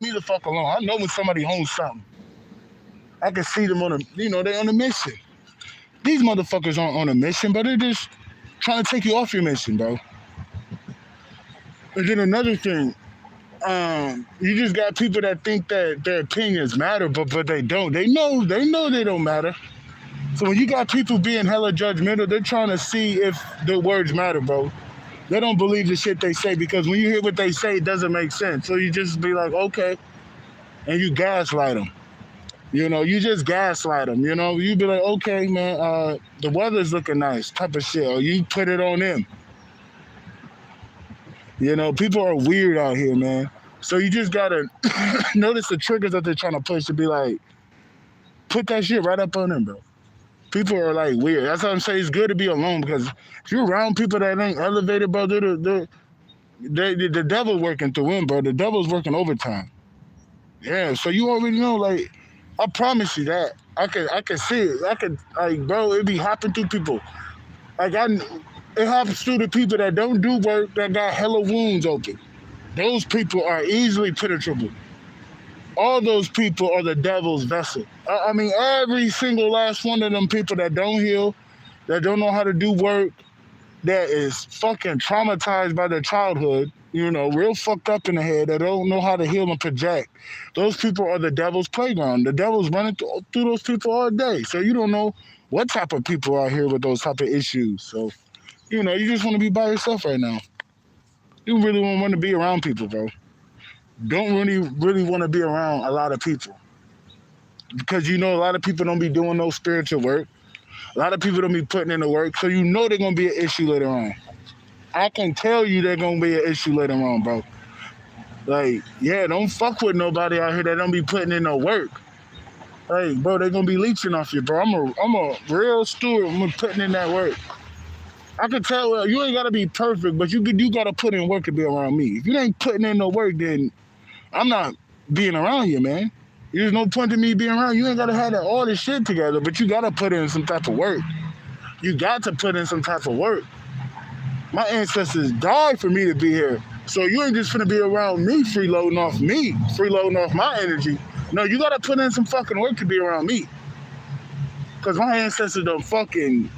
Me the fuck alone. I know when somebody owns something. I can see them on a, they on a mission. These motherfuckers aren't on a mission, but they're just trying to take you off your mission, bro. And then another thing, you just got people that think that their opinions matter, but they don't. They know they don't matter. So when you got people being hella judgmental, they're trying to see if the words matter, bro. They don't believe the shit they say because when you hear what they say, it doesn't make sense. So you just be like, okay, and you gaslight them. You just gaslight them. You be like, okay, man, the weather's looking nice, type of shit, or you put it on them. People are weird out here, man. So you just gotta notice the triggers that they're trying to push to be like, put that shit right up on them, bro. People are like weird. That's what I'm saying. It's good to be alone because if you're around people that ain't elevated, bro, the devil working through him, bro. The devil's working overtime. Yeah, so you already know, like, I promise you that. I can see it. Like, bro, it be hopping through people. Like, it happens through the people that don't do work that got hella wounds open. Those people are easily penetrable. All those people are the devil's vessel. I mean, every single last one of them people that don't heal, that don't know how to do work, that is fucking traumatized by their childhood, real fucked up in the head, that don't know how to heal and project. Those people are the devil's playground. The devil's running through those people all day. So you don't know what type of people are here with those type of issues. So, you just want to be by yourself right now. You really don't want to be around people, bro. Don't really want to be around a lot of people. Because a lot of people don't be doing no spiritual work. A lot of people don't be putting in the work. So they're going to be an issue later on. I can tell you they're going to be an issue later on, bro. Like, yeah, don't fuck with nobody out here that don't be putting in no work. Hey, bro, they're going to be leeching off you, bro. I'm a real steward when putting in that work. I can tell you ain't got to be perfect, but you got to put in work to be around me. If you ain't putting in no work, then I'm not being around you, man. There's no point in me being around you. You ain't got to have all this shit together, but you got to put in some type of work. You got to put in some type of work. My ancestors died for me to be here. So you ain't just finna be around me freeloading off my energy. No, you gotta put in some fucking work to be around me. Cause my ancestors done fucking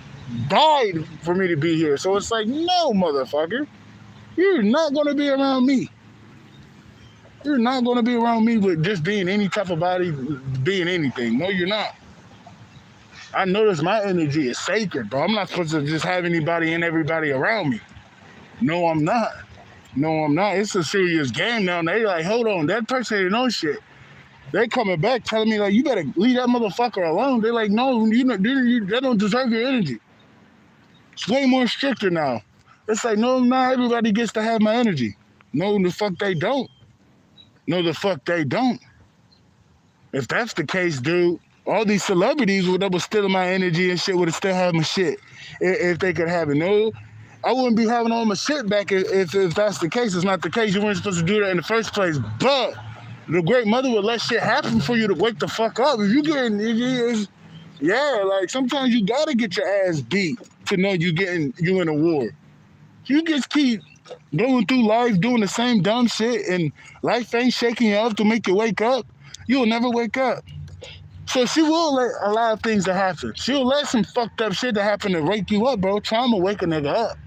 died for me to be here. So it's like, no, motherfucker. You're not gonna be around me. You're not gonna be around me with just being any type of body, being anything. No, you're not. I notice my energy is sacred, bro. I'm not supposed to just have anybody and everybody around me. No, I'm not. No, I'm not. It's a serious game now. And they like, hold on, that person ain't no shit. They coming back telling me, like, you better leave that motherfucker alone. They're like, no, that don't deserve your energy. It's way more stricter now. It's like, no, not everybody gets to have my energy. No, the fuck they don't. No, the fuck they don't. If that's the case, dude, all these celebrities that was stealing my energy and shit would have still had my shit if they could have it. No, I wouldn't be having all my shit back if that's the case. It's not the case. You weren't supposed to do that in the first place. But the great mother would let shit happen for you to wake the fuck up. If you getting, like sometimes you gotta get your ass beat to know you in a war. You just keep going through life doing the same dumb shit and life ain't shaking you up to make you wake up. You'll never wake up. So she will let a lot of things to happen. She'll let some fucked up shit to happen to wake you up, bro. Trauma wake a nigga up.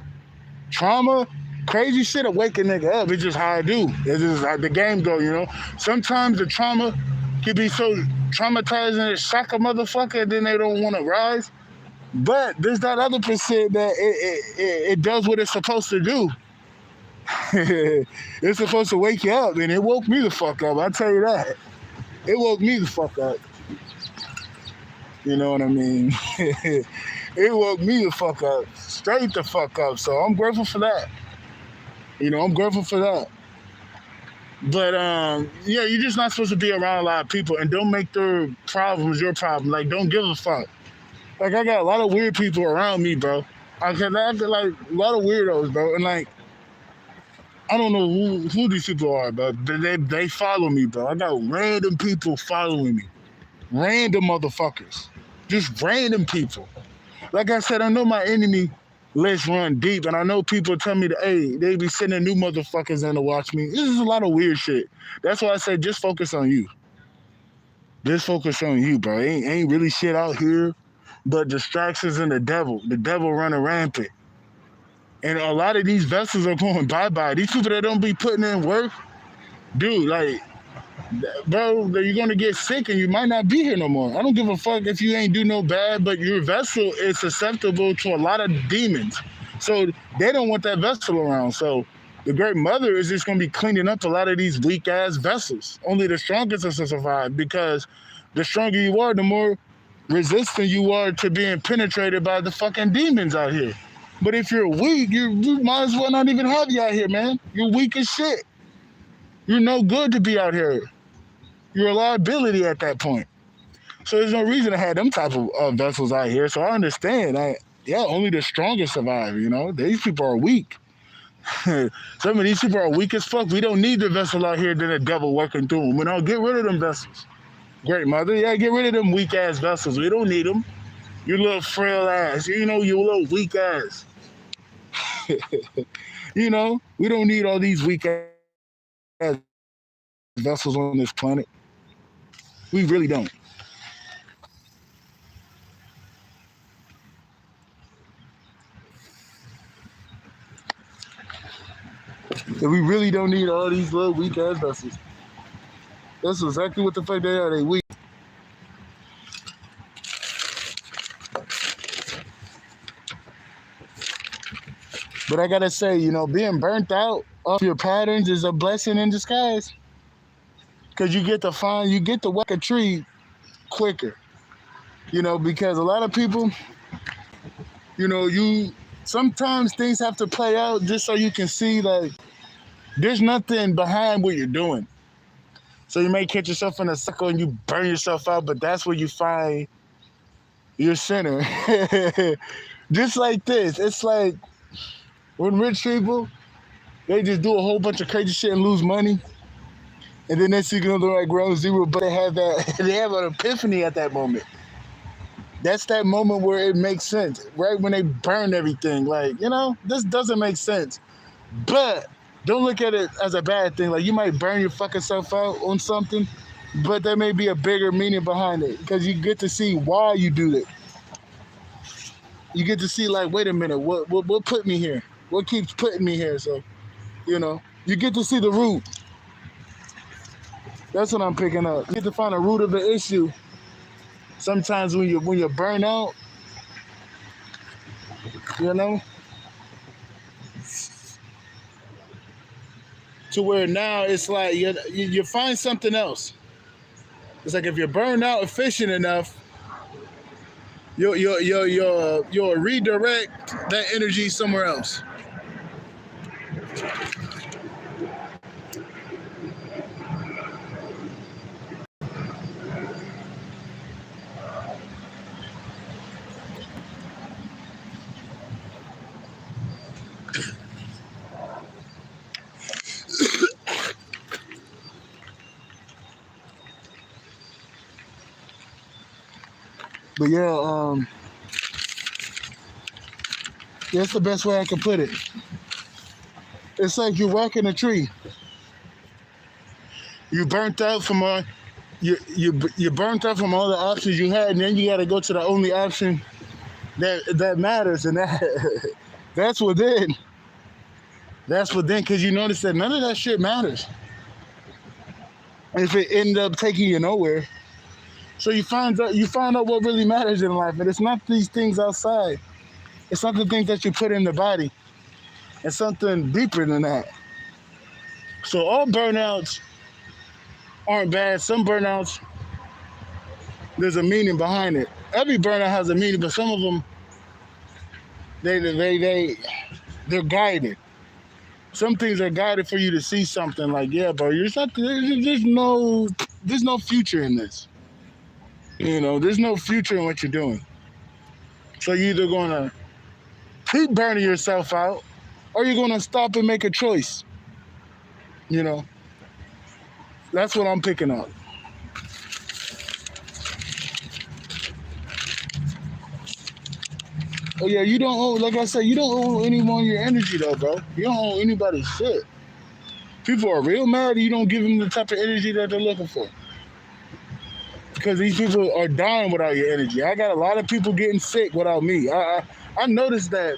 Trauma, crazy shit will wake a nigga up. It's just how I do. It's just how the game go, Sometimes the trauma can be so traumatizing it shock a motherfucker and then they don't want to rise. But there's that other percent that it does what it's supposed to do. It's supposed to wake you up, and it woke me the fuck up. I tell you that. It woke me the fuck up. You know what I mean? It woke me the fuck up. Straight the fuck up. So I'm grateful for that. I'm grateful for that. But, you're just not supposed to be around a lot of people, and don't make their problems your problem. Like, don't give a fuck. Like, I got a lot of weird people around me, bro. I got like a lot of weirdos, bro. And, like, I don't know who these people are, but they follow me, bro. I got random people following me. Random motherfuckers. Just random people. Like I said, I know my enemy list run deep. And I know people tell me that, hey, they be sending new motherfuckers in to watch me. This is a lot of weird shit. That's why I say just focus on you. Just focus on you, bro. Ain't really shit out here but distractions and the devil. The devil running rampant. And a lot of these vessels are going bye-bye. These people that don't be putting in work, dude, like, bro, you're going to get sick and you might not be here no more. I don't give a fuck if you ain't do no bad, but your vessel is susceptible to a lot of demons. So they don't want that vessel around. So the Great Mother is just going to be cleaning up a lot of these weak-ass vessels. Only the strongest will survive, because the stronger you are, the more resistant you are to being penetrated by the fucking demons out here. But if you're weak, you might as well not even have you out here, man. You're weak as shit. You're no good to be out here. You're a liability at that point. So there's no reason to have them type of vessels out here. So I understand. Only the strongest survive, you know? These people are weak. Some of these people are weak as fuck. We don't need the vessel out here than the devil working through them. We don't get rid of them vessels. Great Mother, get rid of them weak-ass vessels. We don't need them. You little frail ass. You know, you little weak ass. You know, we don't need all these weak-ass vessels on this planet. We really don't. We really don't need all these little weak-ass vessels. That's exactly what the fuck they are. They weak. But I gotta say, you know, being burnt out off your patterns is a blessing in disguise. Because you get to whack a tree quicker. You know, because a lot of people, you know, sometimes things have to play out just so you can see, like, there's nothing behind what you're doing. So you may catch yourself in a circle and you burn yourself out, but that's where you find your center. Just like this. It's like when rich people, they just do a whole bunch of crazy shit and lose money. And then they're like ground zero, but they have an epiphany at that moment. That's that moment where it makes sense, right? When they burn everything. Like, you know, this doesn't make sense. But don't look at it as a bad thing. Like, you might burn your fucking self out on something, but there may be a bigger meaning behind it, because you get to see why you do it. You get to see, like, wait a minute, what put me here? What keeps putting me here? So, you know, you get to see the root. That's what I'm picking up. You get to find the root of the issue. Sometimes when you burn out, you know, to where now it's like you find something else. It's like if you're burned out efficient enough, you'll redirect that energy somewhere else. But that's the best way I can put it. It's like you're whacking a tree. You burnt out from you burnt out from all the options you had, and then you got to go to the only option that matters, and that's within. That's within, because you notice that none of that shit matters if it ended up taking you nowhere. So you find out what really matters in life, and it's not these things outside. It's not the things that you put in the body. It's something deeper than that. So all burnouts aren't bad. Some burnouts, there's a meaning behind it. Every burnout has a meaning, but some of them, they're guided. Some things are guided for you to see something like, yeah, bro, there's no future in this. You know, there's no future in what you're doing. So you're either going to keep burning yourself out, or you're going to stop and make a choice. You know, that's what I'm picking up. Oh yeah, you don't own, like I said, you don't own anyone your energy though, bro. You don't own anybody's shit. People are real mad you don't give them the type of energy that they're looking for. Because these people are dying without your energy. I got a lot of people getting sick without me. I noticed that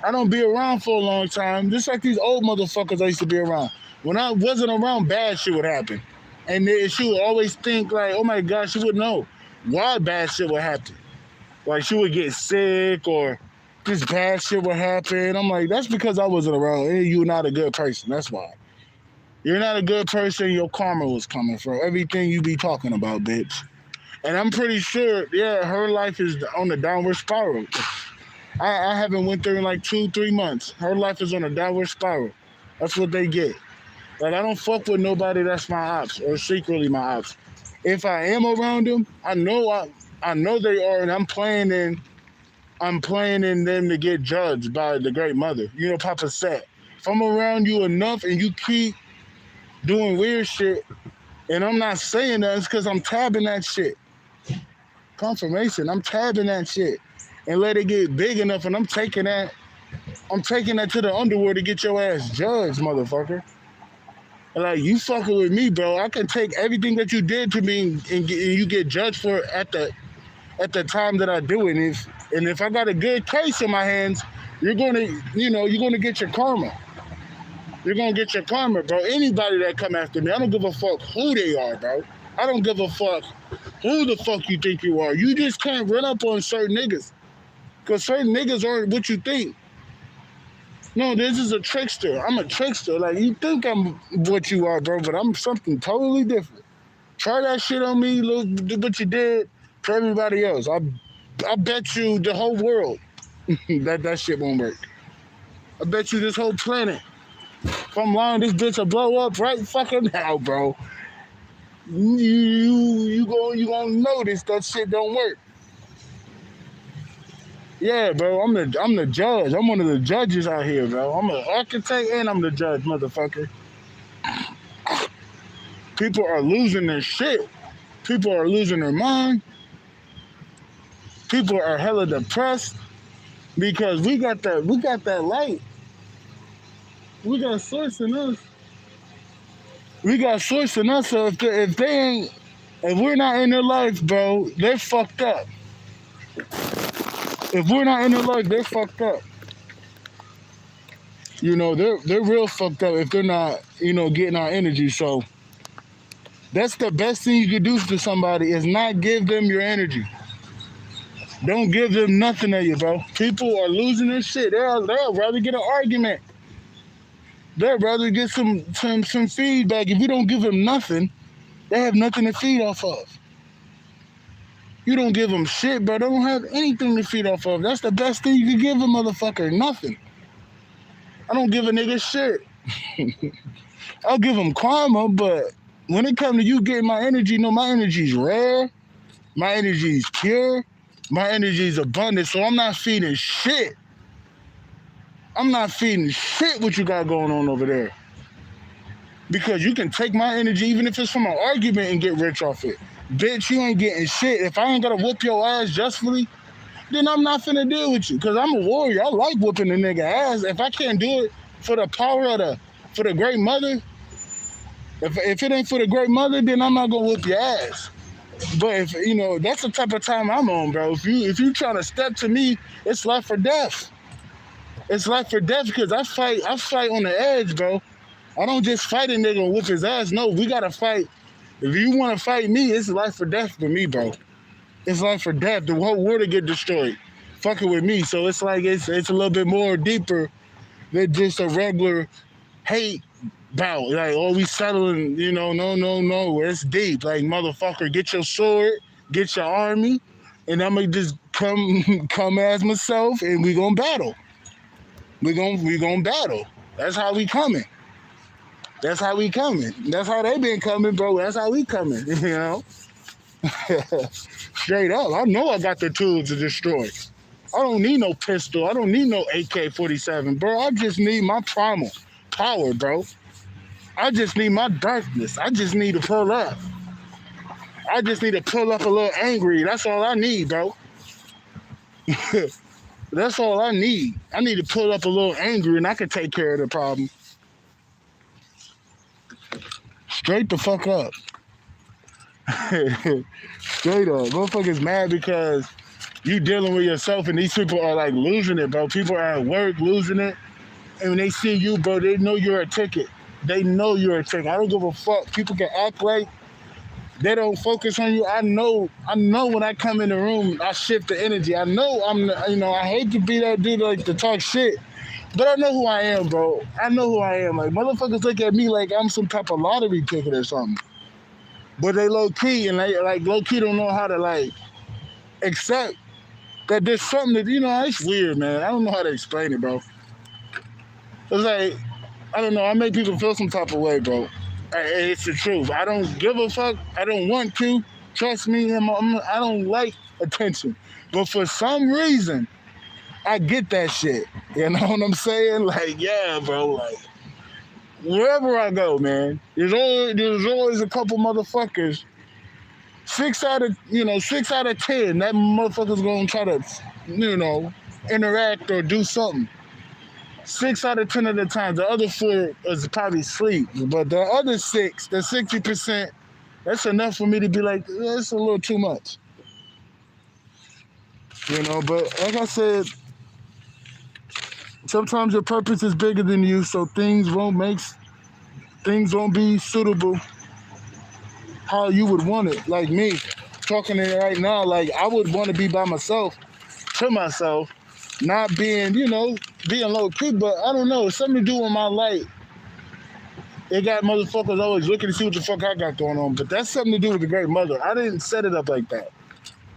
I don't be around for a long time, just like these old motherfuckers I used to be around. When I wasn't around, bad shit would happen. And then she would always think like, oh my God, she would know why bad shit would happen. Like she would get sick or this bad shit would happen. I'm like, that's because I wasn't around. And you're not a good person. That's why. You're not a good person. Your karma was coming from everything you be talking about, bitch. And I'm pretty sure, yeah, her life is on a downward spiral. I haven't went there in like 2, 3 months. Her life is on a downward spiral. That's what they get. Like I don't fuck with nobody that's my ops or secretly my ops. If I am around them, I know they are, and I'm playing in them to get judged by the great mother. You know, Papa said, if I'm around you enough and you keep doing weird shit, and I'm not saying that, it's because I'm tabbing that shit. Confirmation, I'm tabbing that shit and let it get big enough, and I'm taking that to the underworld to get your ass judged, motherfucker. Like you fucking with me, bro. I can take everything that you did to me and you get judged for it at the time that I do it. And if I got a good case in my hands, you're gonna get your karma. You're gonna get your karma, bro. Anybody that come after me, I don't give a fuck who they are, bro. I don't give a fuck who the fuck you think you are. You just can't run up on certain niggas. Because certain niggas aren't what you think. No, this is a trickster. I'm a trickster. Like, you think I'm what you are, bro, but I'm something totally different. Try that shit on me, look what you did to everybody else. I bet you the whole world that shit won't work. I bet you this whole planet. If I'm lying, this bitch will blow up right fucking now, bro. You gonna notice that shit don't work. Yeah, bro, I'm the judge. I'm one of the judges out here, bro. I'm an architect and I'm the judge, motherfucker. People are losing their shit. People are losing their mind. People are hella depressed because we got that light. We got source in us. We got source in us. So if we're not in their life, bro, they're fucked up. If we're not in their life, they're fucked up. You know, they're real fucked up if they're not, getting our energy. So that's the best thing you could do to somebody is not give them your energy. Don't give them nothing of you, bro. People are losing their shit. They'll rather get an argument. They'd rather get some feedback. If you don't give them nothing, they have nothing to feed off of. You don't give them shit, bro. They don't have anything to feed off of. That's the best thing you can give a motherfucker. Nothing. I don't give a nigga shit. I'll give them karma, but when it comes to you getting my energy, my energy's rare. My energy's pure. My energy's abundant, so I'm not feeding shit. I'm not feeding shit what you got going on over there. Because you can take my energy, even if it's from an argument, and get rich off it. Bitch, you ain't getting shit. If I ain't gotta whoop your ass justly, then I'm not finna deal with you. Because I'm a warrior. I like whooping a nigga ass. If I can't do it for the power of for the great mother, if it ain't for the great mother, then I'm not gonna whoop your ass. But if that's the type of time I'm on, bro. If you trying to step to me, it's life or death. It's life or death because I fight on the edge, bro. I don't just fight a nigga and whoop his ass. No, we gotta fight. If you want to fight me, it's life or death for me, bro. It's life or death. The whole world will get destroyed. Fucking with me. So it's like it's a little bit more deeper than just a regular hate bout. Like, we settling, no. It's deep. Like, motherfucker, get your sword, get your army, and I'm gonna just come as myself and we gonna battle. We gonna battle. That's how we coming. That's how we coming. That's how they been coming, bro. That's how we coming, Straight up. I know I got the tools to destroy. I don't need no pistol. I don't need no AK-47, bro. I just need my primal power, bro. I just need my darkness. I just need to pull up. I just need to pull up a little angry. That's all I need, bro. That's all I need. I need to pull up a little angry and I can take care of the problem. Straight the fuck up. Straight up. Motherfuckers mad because you dealing with yourself and these people are like losing it, bro. People are at work losing it. And when they see you, bro, they know you're a ticket. They know you're a ticket. I don't give a fuck. People can act like they don't focus on you. I know when I come in the room, I shift the energy. I know I hate to be that dude like to talk shit. But I know who I am, bro. I know who I am. Like motherfuckers look at me like I'm some type of lottery ticket or something. But they low key and they like low key don't know how to like accept that there's something that it's weird, man. I don't know how to explain it, bro. It's like I don't know. I make people feel some type of way, bro. It's the truth. I don't give a fuck. I don't want to. Trust me, I don't like attention. But for some reason, I get that shit. You know what I'm saying? Like, yeah, bro. Like, wherever I go, man, there's always a couple motherfuckers. 6 out of 10, that motherfucker's gonna try to, interact or do something. 6 out of 10 of the time, the other 4 is probably sleep. But the other 6, the 60%, that's enough for me to be like, that's a little too much. But like I said, sometimes your purpose is bigger than you, so things won't be suitable how you would want it. Like me, talking to you right now, like I would want to be by myself, to myself, not being, being low key, but I don't know, it's something to do with my light. It got motherfuckers always looking to see what the fuck I got going on, but that's something to do with the great mother. I didn't set it up like that.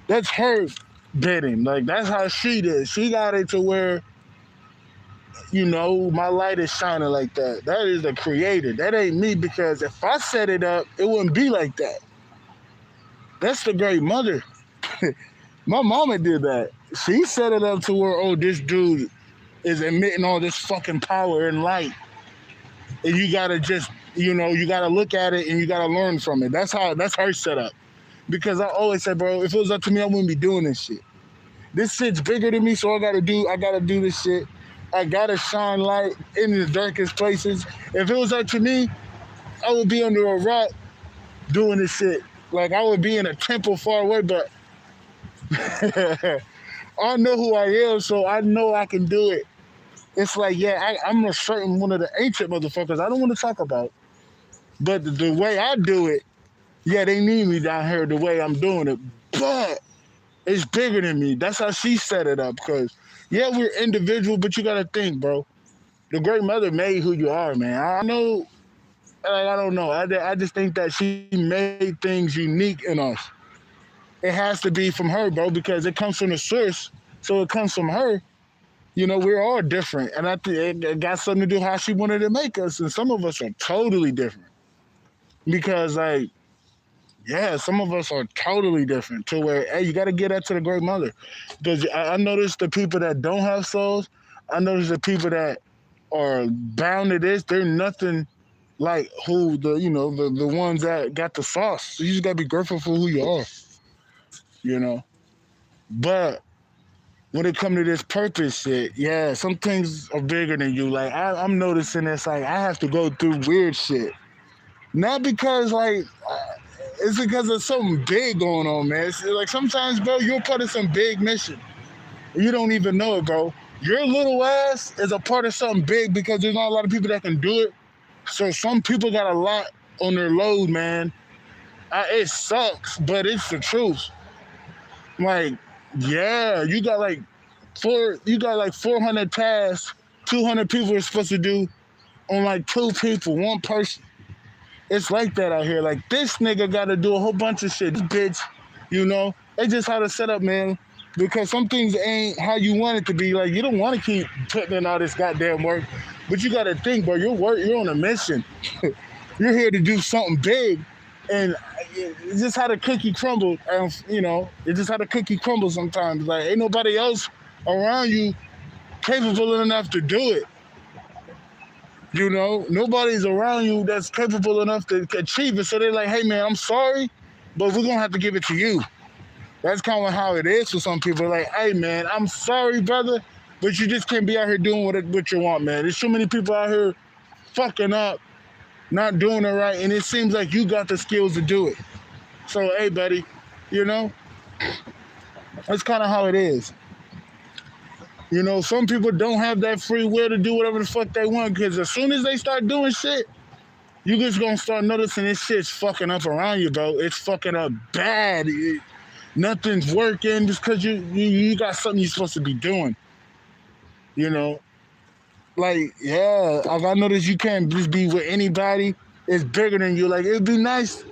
That's her bidding. Like that's how she did. She got it to where, my light is shining like that. That is the creator. That ain't me because if I set it up, it wouldn't be like that. That's the great mother. My mama did that. She set it up to where, this dude is emitting all this fucking power and light. And you gotta just, you gotta look at it and you gotta learn from it. That's her setup. Because I always said, bro, if it was up to me, I wouldn't be doing this shit. This shit's bigger than me, so I gotta do this shit. I gotta shine light in the darkest places. If it was up to me, I would be under a rock doing this shit. Like I would be in a temple far away, but I know who I am, so I know I can do it. It's like, yeah, I'm a certain one of the ancient motherfuckers I don't want to talk about. But the way I do it, yeah, they need me down here the way I'm doing it. But it's bigger than me. That's how she set it up. Because, yeah, we're individual, but you got to think, bro. The great mother made who you are, man. I know, I don't know. I just think that she made things unique in us. It has to be from her, bro, because it comes from the source. So it comes from her. We're all different. And I think it got something to do with how she wanted to make us. And some of us are totally different. Because, like, yeah, some of us are totally different to where, hey, you got to get that to the great mother. Because I notice the people that don't have souls, I notice the people that are bound to this, they're nothing like who the ones that got the sauce. So you just got to be grateful for who you are. But when it comes to this purpose shit, yeah, some things are bigger than you. Like I'm noticing it's like I have to go through weird shit. Not because it's because of something big going on, man. It's like sometimes, bro, you're part of some big mission. You don't even know it, bro. Your little ass is a part of something big because there's not a lot of people that can do it. So some people got a lot on their load, man. It sucks, but it's the truth. Like, yeah, you got like 400 tasks, 200 people are supposed to do on like 2 people, 1 person. It's like that out here. Like this nigga got to do a whole bunch of shit. This bitch, it's just how to set up, man. Because some things ain't how you want it to be. Like you don't want to keep putting in all this goddamn work, but you got to think, bro. You're on a mission. You're here to do something big, and it's just how the cookie crumble. It's just how the cookie crumbles sometimes. Like ain't nobody else around you capable enough to do it. Nobody's around you that's capable enough to achieve it. So they're like, hey, man, I'm sorry, but we're going to have to give it to you. That's kind of how it is for some people. Like, hey man, I'm sorry, brother, but you just can't be out here doing what you want, man. There's so many people out here fucking up, not doing it right, and it seems like you got the skills to do it. So, hey, buddy, you know, that's kind of how it is. You know, some people don't have that free will to do whatever the fuck they want because as soon as they start doing shit, you just gonna start noticing this shit's fucking up around you, bro. It's fucking up bad. Nothing's working just because you got something you're supposed to be doing. You know, like yeah, like I noticed you can't just be with anybody. It's bigger than you. Like it'd be nice,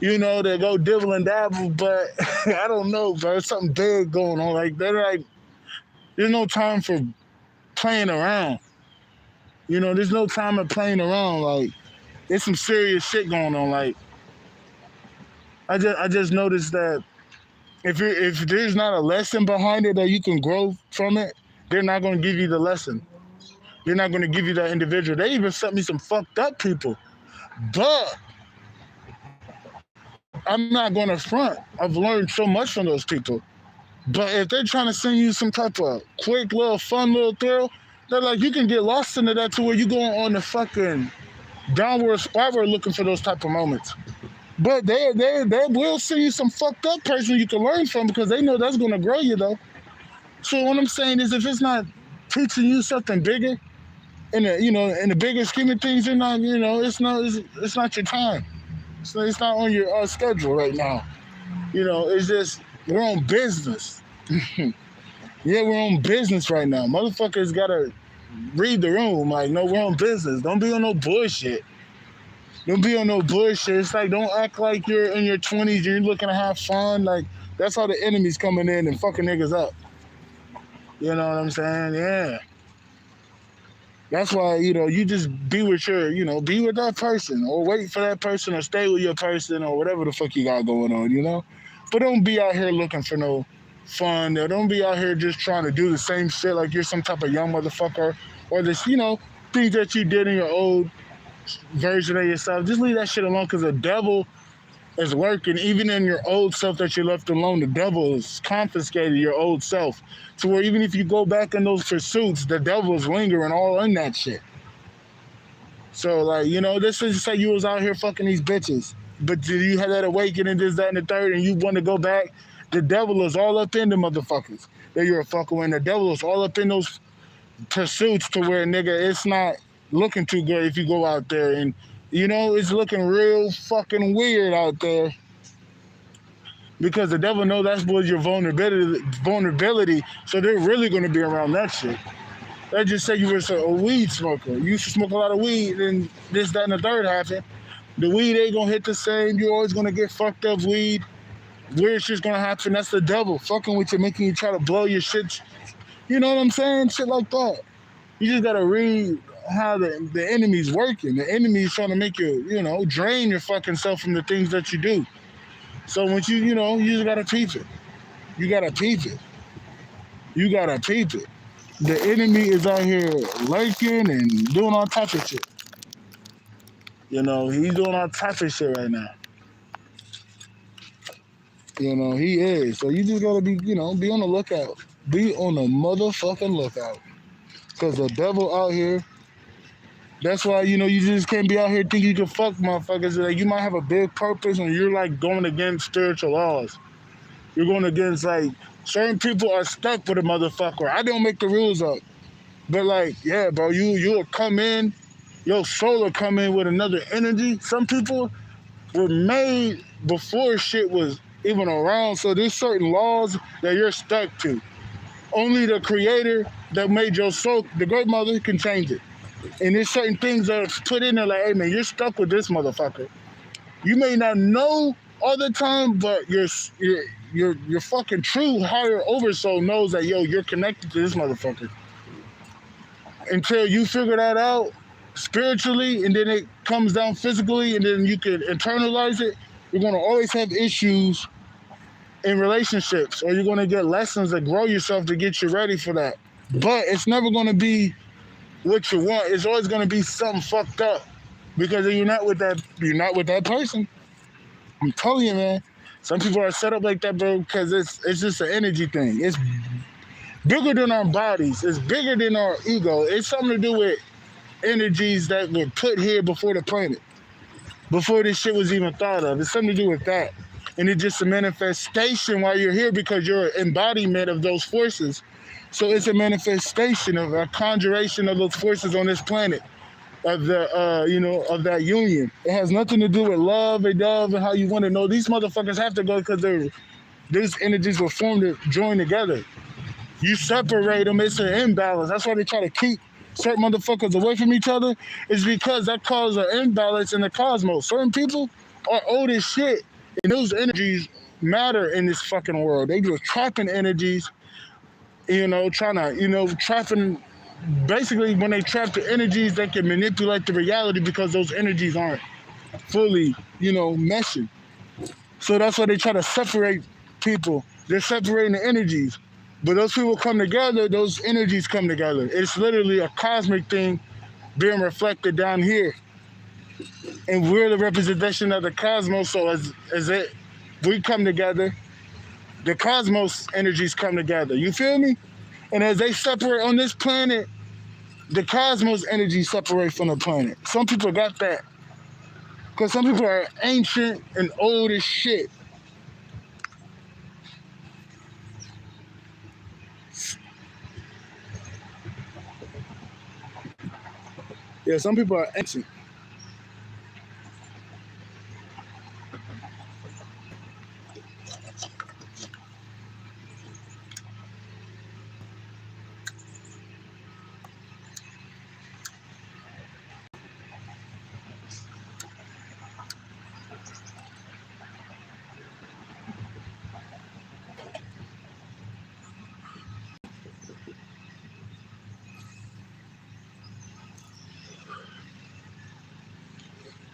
you know, to go dibble and dabble, but I don't know, bro. There's something big going on. Like they're like, there's no time for playing around. You know, there's no time of playing around. Like there's some serious shit going on. Like I just noticed that if there's not a lesson behind it that you can grow from it, they're not gonna give you the lesson. They're not gonna give you that individual. They even sent me some fucked up people. But I'm not gonna front. I've learned so much from those people. But if they're trying to send you some type of quick little fun little thrill, they're like you can get lost into that to where you going on the fucking downward spiral looking for those type of moments. But they will send you some fucked up person you can learn from because they know that's gonna grow you though. So what I'm saying is if it's not teaching you something bigger in the in the bigger scheme of things, you're not it's not your time. So it's not on your schedule right now. It's just we're on business. Yeah, we're on business right now. Motherfuckers gotta read the room. Like, no, we're on business. Don't be on no bullshit. Don't be on no bullshit. It's like don't act like you're in your 20s and you're looking to have fun. Like that's how the enemy's coming in and fucking niggas up. You know what I'm saying? Yeah. That's why, you just be with be with that person or wait for that person or stay with your person or whatever the fuck you got going on. But don't be out here looking for no fun. Or don't be out here just trying to do the same shit like you're some type of young motherfucker or this, things that you did in your old version of yourself. Just leave that shit alone because the devil is working. Even in your old self that you left alone, the devil has confiscated your old self. To where even if you go back in those pursuits, the devil is lingering all in that shit. So, like, this is just like you was out here fucking these bitches. But you had that awakening, this, that, and the third, and you want to go back. The devil is all up in the motherfuckers that you're a fucker with. The devil is all up in those pursuits to where, nigga, it's not looking too good if you go out there and it's looking real fucking weird out there because the devil knows that's what your vulnerability. So they're really going to be around that shit. Let's just say you were a weed smoker. You used to smoke a lot of weed, and this, that, and the third happened. The weed ain't going to hit the same. You're always going to get fucked up weed. Weird shit's going to happen. That's the devil fucking with you, making you try to blow your shit. You know what I'm saying? Shit like that. You just got to read how the enemy's working. The enemy's trying to make you, drain your fucking self from the things that you do. So once you just gotta peep it. You gotta peep it. You gotta peep it. The enemy is out here lurking and doing all types of shit. He's doing all types of shit right now. He is. So you just gotta be be on the lookout. Be on the motherfucking lookout. Because the devil out here. That's why, you just can't be out here thinking you can fuck motherfuckers. Like, you might have a big purpose and you're, like, going against spiritual laws. You're going against, like, certain people are stuck with a motherfucker. I don't make the rules up. But, like, yeah, bro, you'll come in, your soul will come in with another energy. Some people were made before shit was even around, so there's certain laws that you're stuck to. Only the creator that made your soul, the great mother, can change it. And there's certain things that are put in there like, hey, man, you're stuck with this motherfucker. You may not know all the time, but your fucking true higher oversoul knows that, yo, you're connected to this motherfucker. Until you figure that out spiritually, and then it comes down physically, and then you can internalize it, you're going to always have issues in relationships, or you're going to get lessons that grow yourself to get you ready for that. But it's never going to be what you want. It's always going to be something fucked up because you're not with that person. I'm telling you, man. Some people are set up like that, bro, because it's just an energy thing. It's bigger than our bodies. It's bigger than our ego. It's something to do with energies that were put here before the planet, before this shit was even thought of. It's something to do with that. And it's just a manifestation while you're here because you're an embodiment of those forces. So it's a manifestation of a conjuration of those forces on this planet, of the of that union. It has nothing to do with love and love and how you want to know. These motherfuckers have to go because these energies were formed to join together. You separate them, it's an imbalance. That's why they try to keep certain motherfuckers away from each other. Is because that causes an imbalance in the cosmos. Certain people are old as shit, and those energies matter in this fucking world. They just trapping energies, trying to, trapping. Basically, when they trap the energies, they can manipulate the reality because those energies aren't fully, meshing. So that's why they try to separate people. They're separating the energies. But those people come together, those energies come together. It's literally a cosmic thing being reflected down here. And we're the representation of the cosmos. So as we come together, the cosmos energies come together. You feel me? And as they separate on this planet, the cosmos energies separate from the planet. Some people got that. Because some people are ancient and old as shit. Yeah, some people are ancient.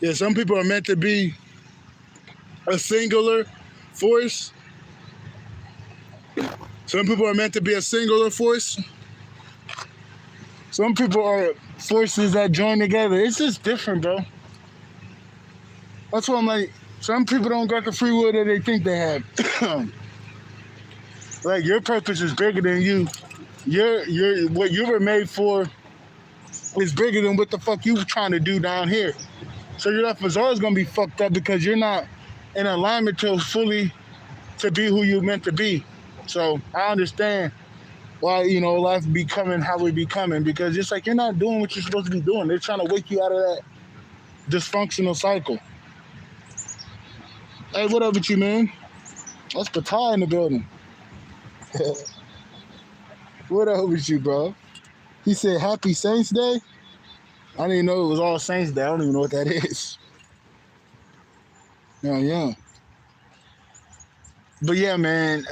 Yeah, some people are meant to be a singular force. Some people are meant to be a singular force. Some people are forces that join together. It's just different, bro. That's why I'm like, some people don't got the free will that they think they have. Like, your purpose is bigger than you. Your what you were made for is bigger than what the fuck you trying to do down here. So your life is always gonna be fucked up because you're not in alignment to be who you meant to be. So I understand why, life becoming how we becoming, because it's like you're not doing what you're supposed to be doing. They're trying to wake you out of that dysfunctional cycle. Hey, what up with you, man? That's Patai in the building. What up with you, bro? He said Happy Saints Day. I didn't know it was All Saints Day. I don't even know what that is. Yeah. But yeah, man,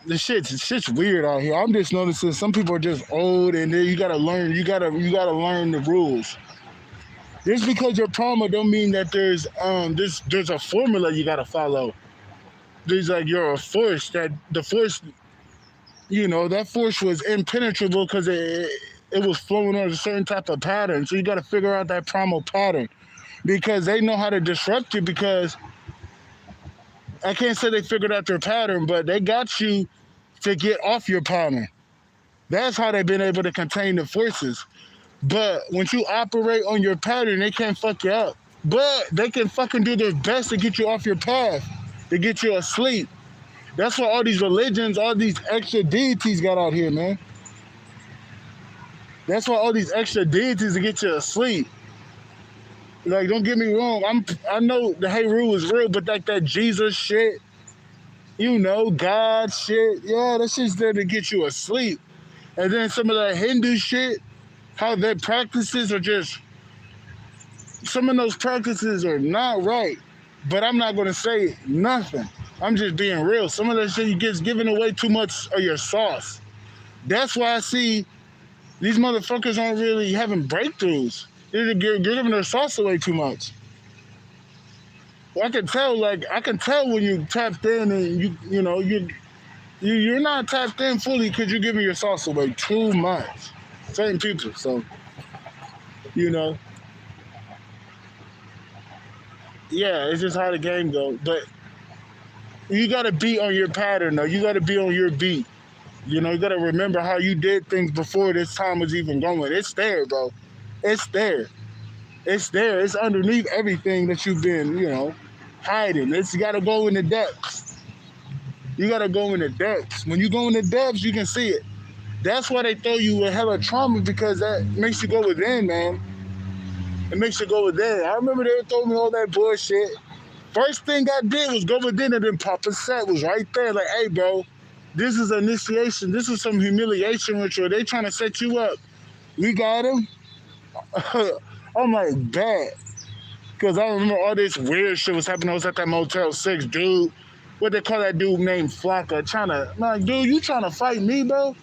the shit's weird out here. I'm just noticing some people are just old, and then you gotta learn. You gotta learn the rules. Just because you're trauma don't mean that there's a formula you gotta follow. There's like you're a force that the force, that force was impenetrable because it was flowing on a certain type of pattern. So you got to figure out that primal pattern because they know how to disrupt you. Because I can't say they figured out their pattern, but they got you to get off your pattern. That's how they've been able to contain the forces. But once you operate on your pattern, they can't fuck you up. But they can fucking do their best to get you off your path, to get you asleep. That's why all these religions, all these extra deities got out here, man. That's why all these extra deities to get you asleep. Like, don't get me wrong. I know the Heru is real, but like that Jesus shit, God shit, yeah, that shit's there to get you asleep. And then some of that Hindu shit, how their practices are just, some of those practices are not right. But I'm not gonna say nothing. I'm just being real. Some of that shit gets giving away too much of your sauce. That's why I see these motherfuckers aren't really having breakthroughs. They're giving their sauce away too much. I can tell when you tapped in and you're not tapped in fully because you're giving your sauce away too much. Certain people, so yeah, it's just how the game goes. But You gotta be on your pattern though. You gotta be on your beat. You know, you gotta remember how you did things before this time was even going. It's there, bro. It's there. It's there. It's underneath everything that you've been, hiding. It's you gotta go in the depths. You gotta go in the depths. When you go in the depths, you can see it. That's why they throw you with hella trauma because that makes you go within, man. It makes you go within. I remember they were throwing me all that bullshit. First thing I did was go within and then Papa Set was right there. Like, hey, bro, this is initiation. This is some humiliation ritual. They trying to set you up. We got him. I'm like, bad. Because I remember all this weird shit was happening. I was at that Motel 6, dude. What they call that dude named Flocka. I'm like, dude, you trying to fight me, bro?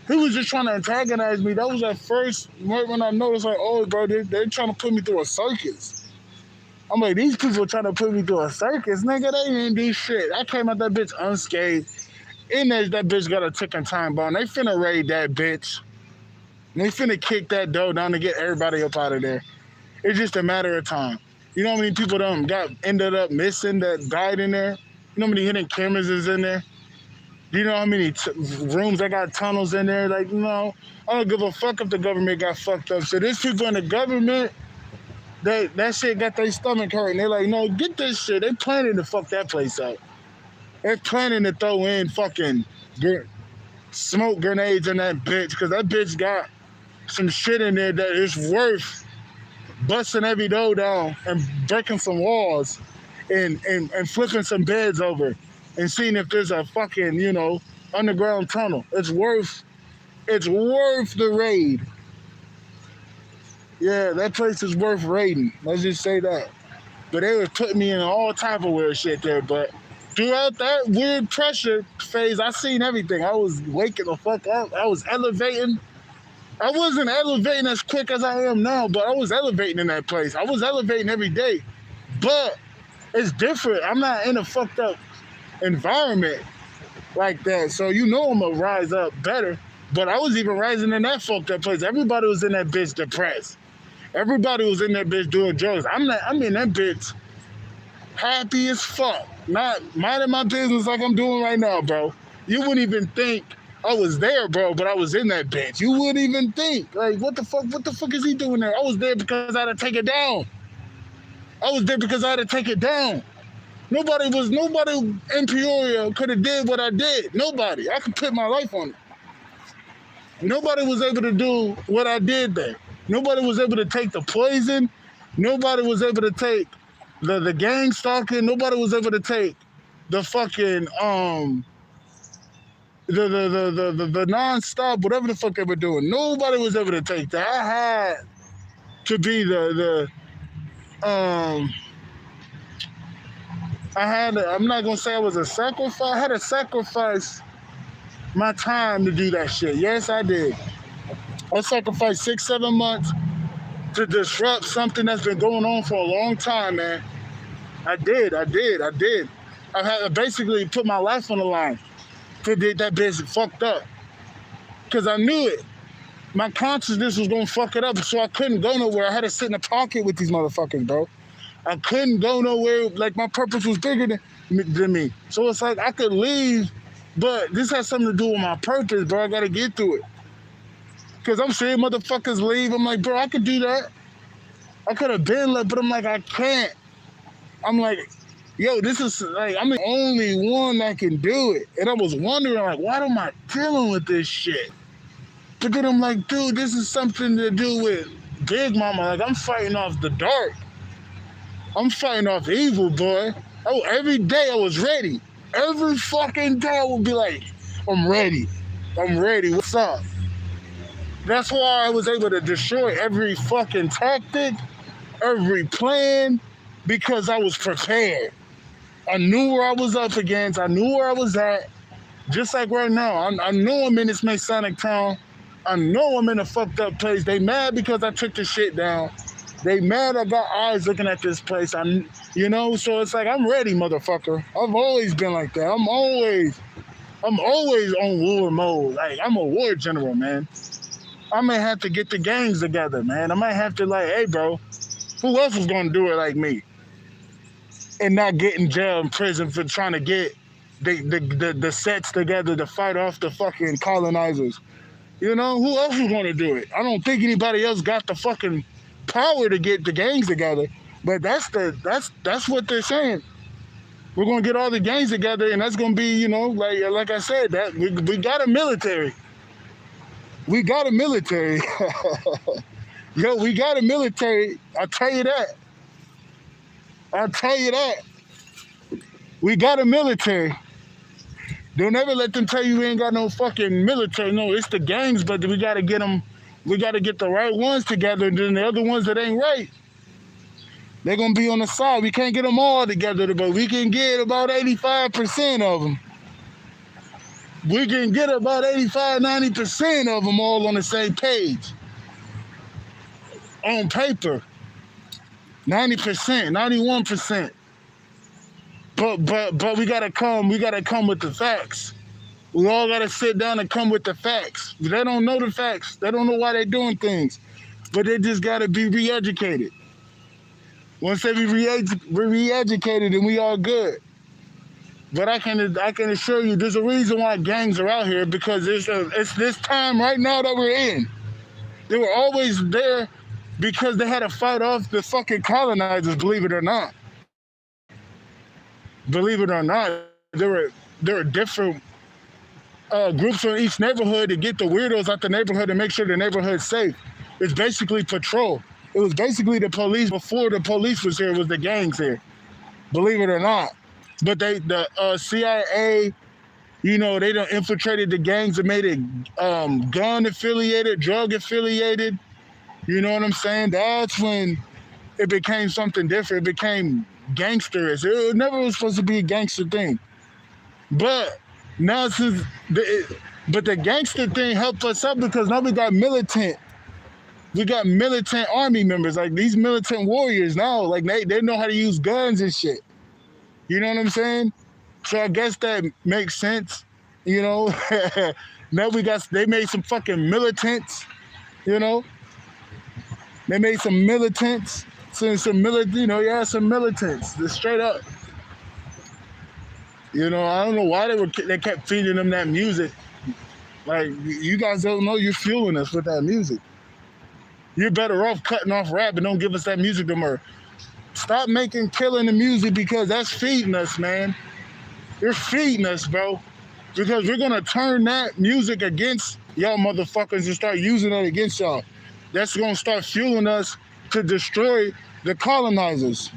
He was just trying to antagonize me. That was at first when I noticed, like, oh, bro, they're trying to put me through a circus. I'm like, these people trying to put me through a circus. Nigga, they didn't do shit. I came out that bitch unscathed. And that bitch got a ticking time bomb. They finna raid that bitch. They finna kick that door down to get everybody up out of there. It's just a matter of time. You know how many people ended up missing that died in there? You know how many hidden cameras is in there? Do you know how many rooms that got tunnels in there? Like, I don't give a fuck if the government got fucked up. So there's people in the government, that shit got their stomach hurt. And they're like, no, get this shit. They planning to fuck that place up. They're planning to throw in fucking smoke grenades in that bitch because that bitch got some shit in there that is worth busting every door down and breaking some walls and flipping some beds over and seeing if there's a fucking, underground tunnel. It's worth the raid. Yeah, that place is worth raiding. Let's just say that. But they was putting me in all type of weird shit there. But throughout that weird pressure phase, I seen everything. I was waking the fuck up. I was elevating. I wasn't elevating as quick as I am now, but I was elevating in that place. I was elevating every day. But it's different. I'm not in a fucked up environment like that. So I'm going to rise up better. But I was even rising in that fucked up place. Everybody was in that bitch depressed. Everybody was in that bitch doing drugs. I'm in that bitch happy as fuck. Not minding my business like I'm doing right now, bro. You wouldn't even think I was there, bro, but I was in that bitch. You wouldn't even think. Like, what the fuck is he doing there? I was there because I had to take it down. I was there because I had to take it down. Nobody in Peoria could have did what I did. Nobody. I could put my life on it. Nobody was able to do what I did there. Nobody was able to take the poison. Nobody was able to take the gang stalking. Nobody was able to take the fucking the non-stop, whatever the fuck they were doing. Nobody was able to take that. I had to be I'm not gonna say I was a sacrifice. I had to sacrifice my time to do that shit. Yes, I did. I sacrificed 6-7 months to disrupt something that's been going on for a long time, man. I did. I had to basically put my life on the line to get that bitch fucked up. Because I knew it. My consciousness was going to fuck it up, so I couldn't go nowhere. I had to sit in a pocket with these motherfuckers, bro. I couldn't go nowhere. Like, my purpose was bigger than me. So it's like I could leave, but this has something to do with my purpose, bro. I got to get through it. Because I'm seeing motherfuckers leave. I'm like, bro, I could do that. I could have been left, but I'm like, I can't. I'm like, yo, this is like, I'm the only one that can do it. And I was wondering, like, why am I dealing with this shit? But then I'm like, dude, this is something to do with Big Mama. Like, I'm fighting off the dark. I'm fighting off evil, boy. Oh, every day I was ready. Every fucking day I would be like, I'm ready. What's up? That's why I was able to destroy every fucking tactic, every plan, because I was prepared. I knew where I was up against. I knew where I was at. Just like right now, I know I'm in this Masonic town. I know I'm in a fucked up place. They mad because I took the shit down. They mad I got eyes looking at this place. So it's like, I'm ready, motherfucker. I've always been like that. I'm always on war mode. Like, I'm a war general, man. I may have to get the gangs together, man. I might have to, like, hey, bro, who else is going to do it like me? And not get in jail and prison for trying to get the sets together to fight off the fucking colonizers. You know, who else is gonna do it? I don't think anybody else got the fucking power to get the gangs together. But that's what they're saying. We're gonna get all the gangs together, and that's gonna be, you know, like I said, that we got a military. We got a military. Yo, we got a military. I'll tell you that. I'll tell you that. We got a military. Don't ever let them tell you we ain't got no fucking military. No, it's the gangs, but we gotta get them. We gotta get the right ones together, and then the other ones that ain't right, they're gonna be on the side. We can't get them all together, but we can get about 85% of them. We can get about 85, 90% of them all on the same page. On paper. 90%, 91%. But we gotta come with the facts. We all gotta sit down and come with the facts. They don't know the facts. They don't know why they're doing things. But they just gotta be re-educated. Once they be re-educated, then we all good. But I can assure you, there's a reason why gangs are out here, because it's this time right now that we're in. They were always there because they had to fight off the fucking colonizers, believe it or not. Believe it or not, there were different groups in each neighborhood to get the weirdos out the neighborhood and make sure the neighborhood's safe. It's basically patrol. It was basically the police before the police was here. It was the gangs here, believe it or not. But the CIA, you know, they done infiltrated the gangs and made it gun affiliated, drug affiliated. You know what I'm saying? That's when it became something different. It became gangsterous. It never was supposed to be a gangster thing. But now but the gangster thing helped us out because now we got militant. We got militant army members, like these militant warriors now. Like they know how to use guns and shit. You know what I'm saying? So I guess that makes sense. You know, now they made some fucking militants. You know, they made some militants. Some militants. Just straight up. You know, I don't know why they kept feeding them that music. Like, you guys don't know you're fueling us with that music. You're better off cutting off rap and don't give us that music no more. Stop killing the music, because that's feeding us, man. You're feeding us, bro. Because we're gonna turn that music against y'all motherfuckers and start using it against y'all. That's gonna start fueling us to destroy the colonizers.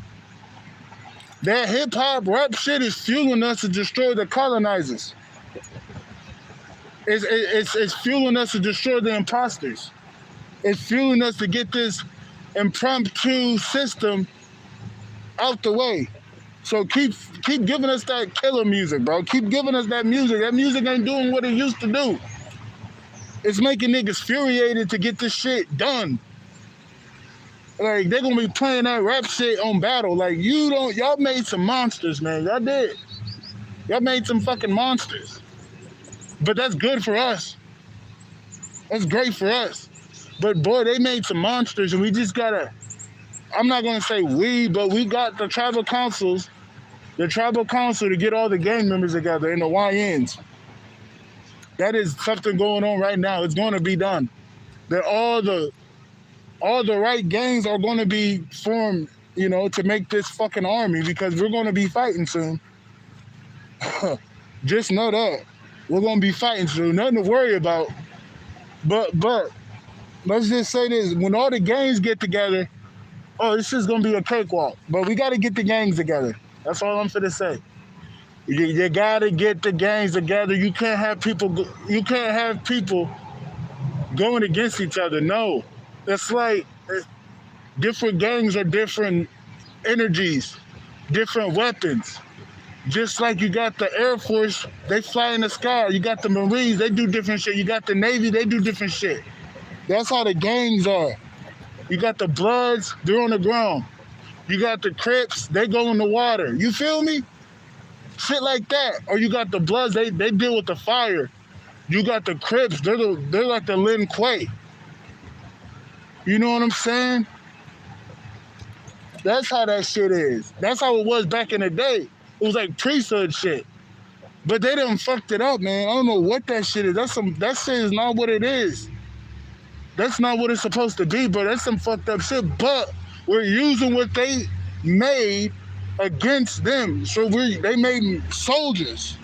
That hip-hop rap shit is fueling us to destroy the colonizers. It's fueling us to destroy the imposters. It's fueling us to get this impromptu system out the way. So keep giving us that killer music, bro. Keep giving us that music. That music ain't doing what it used to do. It's making niggas furiated to get this shit done. Like, they're gonna be playing that rap shit on battle. Like, y'all made some monsters, man. Y'all did. Y'all made some fucking monsters. But that's good for us. That's great for us. But boy, they made some monsters, and we just gotta, I'm not gonna say but we got the tribal council to get all the gang members together and the YNs. That is something going on right now. It's gonna be done. That all the right gangs are going to be formed, you know, to make this fucking army, because we're going to be fighting soon. Just know that. We're going to be fighting soon. Nothing to worry about. But let's just say this. When all the gangs get together, this is going to be a cakewalk. But we got to get the gangs together. That's all I'm finna say. You got to get the gangs together. You can't have people going against each other. No. It's like different gangs are different energies, different weapons. Just like you got the Air Force, they fly in the sky. You got the Marines, they do different shit. You got the Navy, they do different shit. That's how the gangs are. You got the Bloods, they're on the ground. You got the Crips, they go in the water. You feel me? Shit like that. Or you got the Bloods, they deal with the fire. You got the Crips, they're like the Lin Kuei. You know what I'm saying? That's how that shit is. That's how it was back in the day. It was like priesthood shit. But they done fucked it up, man. I don't know what that shit is. That shit is not what it is. That's not what it's supposed to be, bro. That's some fucked up shit. But we're using what they made against them. So they made soldiers.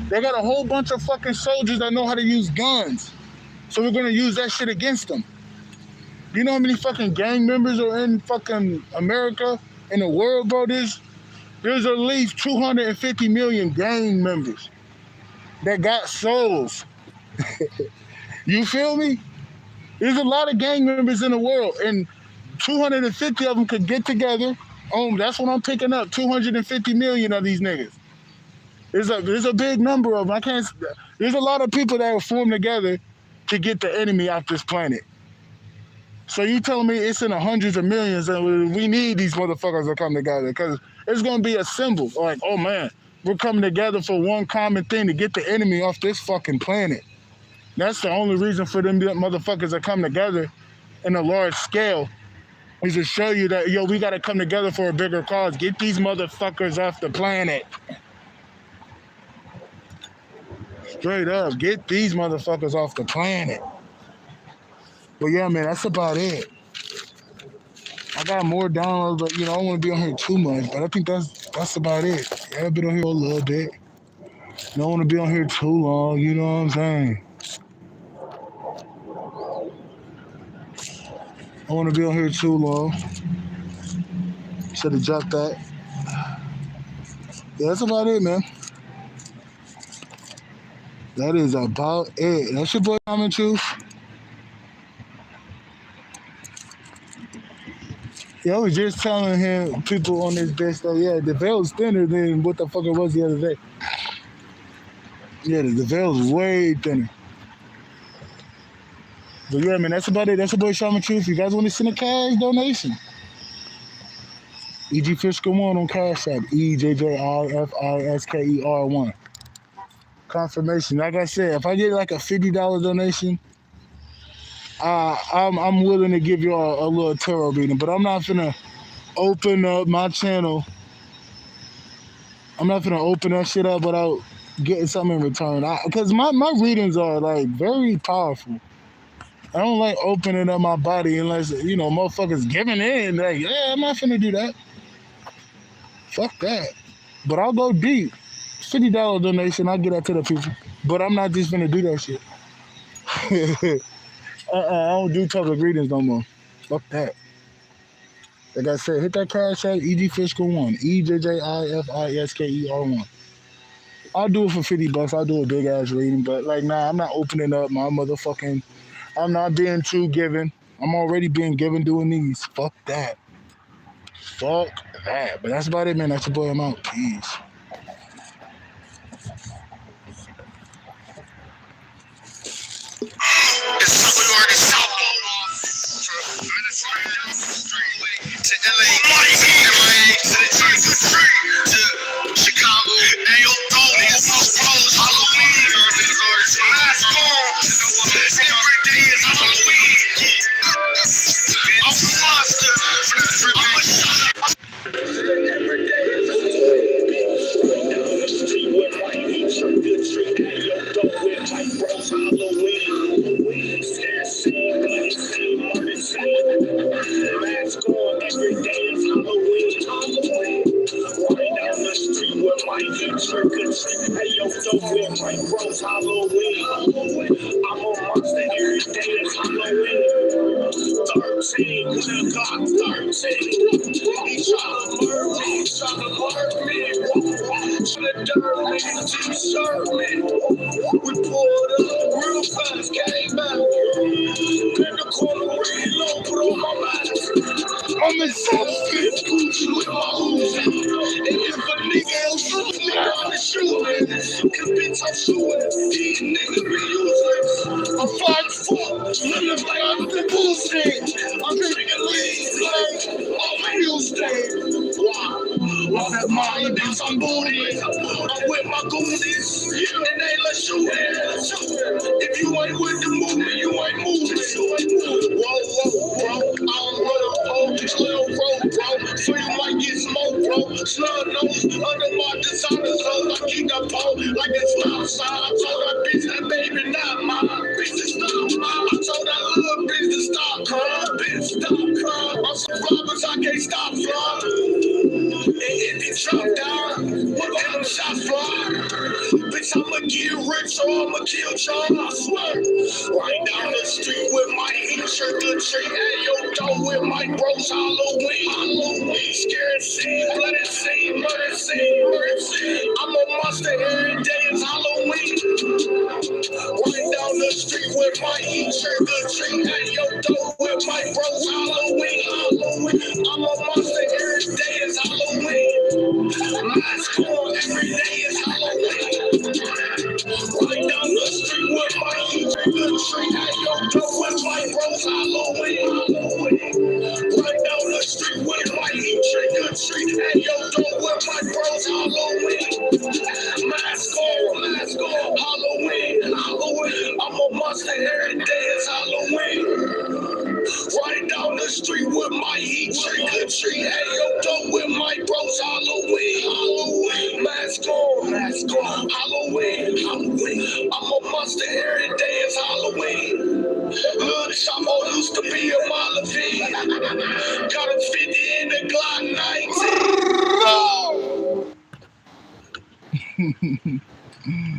They got a whole bunch of fucking soldiers that know how to use guns. So we're gonna use that shit against them. You know how many fucking gang members are in fucking America, in the world, bro? There's at least 250 million gang members that got souls. You feel me? There's a lot of gang members in the world, and 250 of them could get together. That's what I'm picking up. 250 million of these niggas. There's a big number of them. There's a lot of people that will form together to get the enemy off this planet. So you telling me it's in the hundreds of millions, and we need these motherfuckers to come together because it's gonna be a symbol. Like, oh man, we're coming together for one common thing to get the enemy off this fucking planet. That's the only reason for them motherfuckers to come together in a large scale is to show you that, yo, we got to come together for a bigger cause. Get these motherfuckers off the planet. Straight up, get these motherfuckers off the planet. But yeah, man, that's about it. I got more downloads, but I don't want to be on here too much. But I think that's about it. Yeah, I've been on here a little bit. Don't want to be on here too long. You know what I'm saying? I want to be on here too long. Should have dropped that. Yeah, that's about it, man. That is about it. That's your boy, Common Truth. Yeah, I was just telling people on this bitch that, yeah, the veil's thinner than what the fuck it was the other day. Yeah, the veil's way thinner. But yeah, man, that's about it. That's your boy, Shaman Truth. You guys want to send a cash donation? EG Fiscal 1 on Cash App. EJJIFISKER1. Confirmation. Like I said, if I get like a $50 donation, I'm willing to give you a little tarot reading, but I'm not finna open up my channel. I'm not finna open that shit up without getting something in return. Because my readings are like very powerful. I don't like opening up my body unless, motherfuckers giving in. Like, yeah, I'm not finna do that. Fuck that. But I'll go deep. $50 donation, I'll get that to the people. But I'm not just finna do that shit. I don't do public readings no more. Fuck that. Like I said, hit that cash app, EG Fiscal 1. EJJIFISKER1. I'll do it for $50. I'll do a big ass reading. But like, nah, I'm not opening up my motherfucking... I'm not being too giving. I'm already being given doing these. Fuck that. Fuck that. But that's about it, man. That's your boy. I'm out. Peace. To LA, to the to Chicago, and your dog is Halloween. Every day is Halloween. I'm a monster. I'm a shot. Every day is Halloween. I'm a monster every day is Halloween. 13, when I got 13. He tryna murder me, tryna dirt me, t-shirt me. We pulled up real fast, came out. In the corner, reload, put on my mask. I'm in self-fit, Gucci with my Uzi. And if a nigga else shoot me, I'm shooting. Cause bitch, I'm shooting. These niggas be useless. I'm 5'4", living like I'm the bullshit. I'm drinking lean, like I'm Houston. Why that Molly, bitch, I'm booty. I'm with my goonies, and they let's shoot it. If you ain't with the movement, you ain't moving. Whoa, bro, I'm with a whole little road, bro. So you might get smoked, bro. Snub nose under my designer, so I keep that pole. Robbers, I can't stop flying. And if you drop down, then them shots fly. Bitch, I'ma get rich or I'ma kill John, I swear. Right down the street with my heat shirt, good tree. Hey, yo, dog with my bros, Halloween. Scared scene, bloody scene, murder scene. I'm a monster every day, it's Halloween. Right down the street with my heat shirt, good tree. Hey, yo, dog with my bros, Halloween. I'm a monster every day, it's Halloween. Mask on every day, it's Halloween. Right down the street with my heat shirt, good tree. Hey, yo, dog with my bros, Halloween. Right down the street with my heat shirt, good tree. Hey, yo, dog with my bros, Halloween. Mask on, Halloween. I'm a monster every day, it's Halloween. Right down the street with my heat shirt, good tree. Hey, yo, dog with my bros, Halloween. Mask on, Halloween. I'm a monster every day, it's Halloween. Little Chapo used to be a Malavi. Got a 50 in the Glock 19.